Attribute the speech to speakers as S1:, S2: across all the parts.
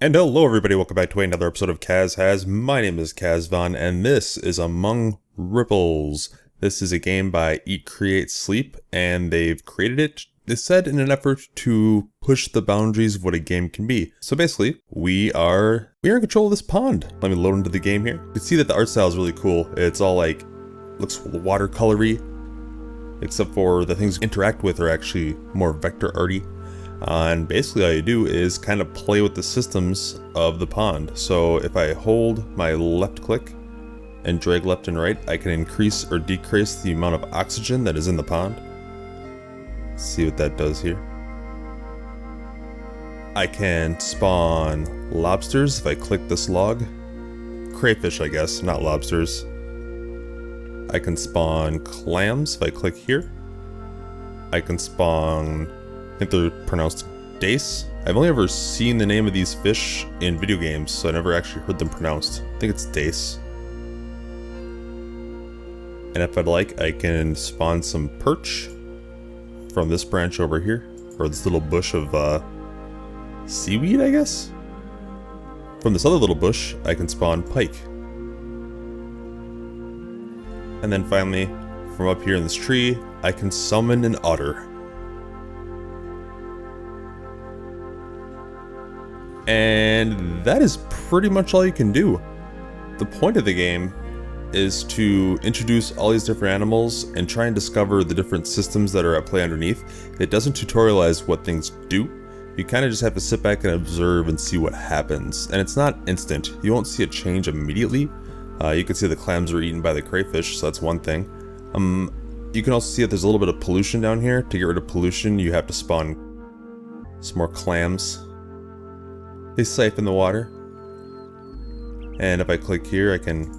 S1: And hello everybody, welcome back to another episode of Kaz Has. My name is Kazvon, and this is Among Ripples. This is a game by Eat, Create, Sleep, and they've created it, they said, in an effort to push the boundaries of what a game can be. So basically, we are in control of this pond. Let me load into the game here. You can see that the art style is really cool. It's all like, looks watercolory, except for the things you interact with are actually more vector arty. And basically all you do is kind of play with the systems of the pond. So if I hold my left click and drag left and right, I can increase or decrease the amount of oxygen that is in the pond. Let's see what that does here. I can spawn lobsters if I click this log. Crayfish, I guess, not lobsters. I can spawn clams if I click here. I can spawn, I think they're pronounced dace. I've only ever seen the name of these fish in video games, so I never actually heard them pronounced. I think it's dace. And if I'd like, I can spawn some perch from this branch over here, or this little bush of seaweed, I guess? From this other little bush, I can spawn pike. And then finally, from up here in this tree, I can summon an otter. And that is pretty much all you can do. The point of the game is to introduce all these different animals and try and discover the different systems that are at play underneath. It doesn't tutorialize what things do. You kind of just have to sit back and observe and see what happens. And it's not instant. You won't see a change immediately. You can see the clams were eaten by the crayfish, so that's one thing. You can also see that there's a little bit of pollution down here. To get rid of pollution, you have to spawn some more clams. They siphon the water. And if I click here, I can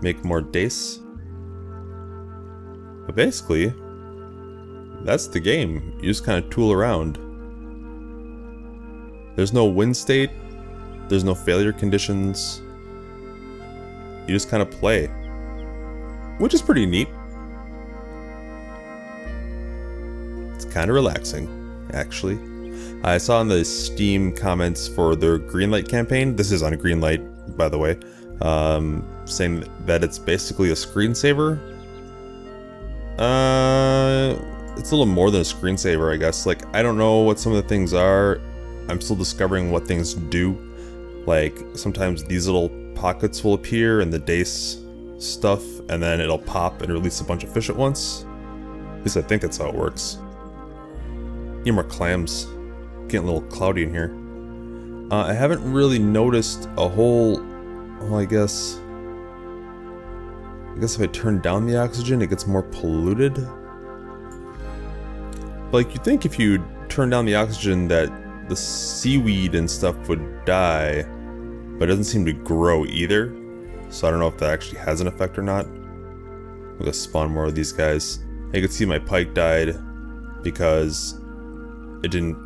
S1: make more dace. But basically, that's the game. You just kind of tool around. There's no win state. There's no failure conditions. You just kind of play, which is pretty neat. It's kind of relaxing, actually. I saw in the Steam comments for their Greenlight campaign, this is on Greenlight, by the way, saying that it's basically a screensaver. It's a little more than a screensaver, I guess. Like, I don't know what some of the things are. I'm still discovering what things do. Like, sometimes these little pockets will appear in the dace stuff, and then it'll pop and release a bunch of fish at once. At least I think that's how it works. Need more clams. Getting a little cloudy in here. I haven't really noticed a whole... Well, I guess if I turn down the oxygen, it gets more polluted. Like, you'd think if you turn down the oxygen that the seaweed and stuff would die, but it doesn't seem to grow either. So I don't know if that actually has an effect or not. I'm gonna spawn more of these guys. You can see my pike died because it didn't.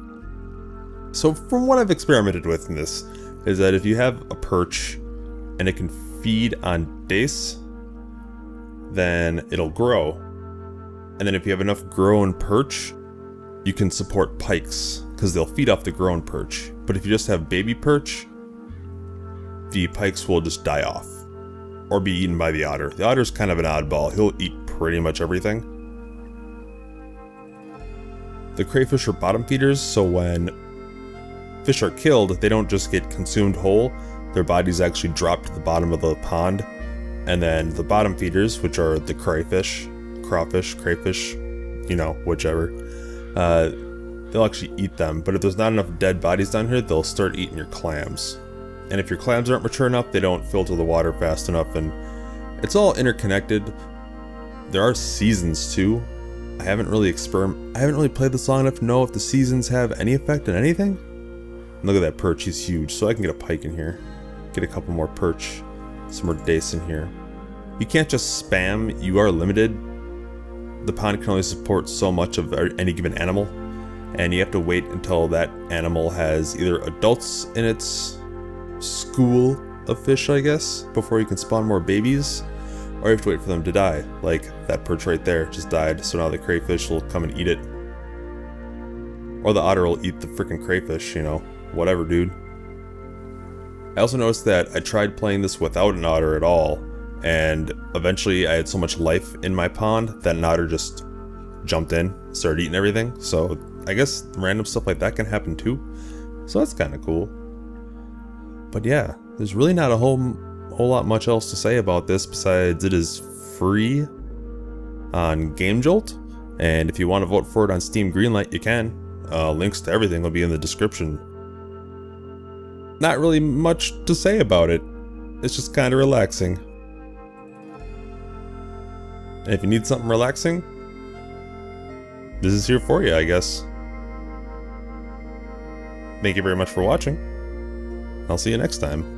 S1: So from what I've experimented with in this, is that if you have a perch and it can feed on dace, then it'll grow. And then if you have enough grown perch, you can support pikes, because they'll feed off the grown perch. But if you just have baby perch, the pikes will just die off, or be eaten by the otter. The otter's kind of an oddball. He'll eat pretty much everything. The crayfish are bottom feeders, so when fish are killed, they don't just get consumed whole. Their bodies actually drop to the bottom of the pond. And then the bottom feeders, which are the crayfish, crawfish, crayfish, you know, whichever, they'll actually eat them. But if there's not enough dead bodies down here, they'll start eating your clams. And if your clams aren't mature enough, they don't filter the water fast enough, and it's all interconnected. There are seasons too. I haven't really played this long enough to know if the seasons have any effect on anything. And look at that perch, he's huge, so I can get a pike in here. Get a couple more perch, some more dace in here. You can't just spam, you are limited. The pond can only support so much of any given animal, and you have to wait until that animal has either adults in its school of fish, I guess, before you can spawn more babies, or you have to wait for them to die. Like that perch right there just died, so now the crayfish will come and eat it. Or the otter will eat the freaking crayfish, you know, whatever, dude. I also noticed that I tried playing this without an otter at all, and eventually I had so much life in my pond that an otter just jumped in, started eating everything. So I guess random stuff like that can happen too. So that's kind of cool. But yeah, there's really not a whole lot much else to say about this besides it is free on Game Jolt, and if you want to vote for it on Steam Greenlight, you can. Links to everything will be in the description. Not really much to say about it. It's just kind of relaxing. And if you need something relaxing, this is here for you, I guess. Thank you very much for watching. I'll see you next time.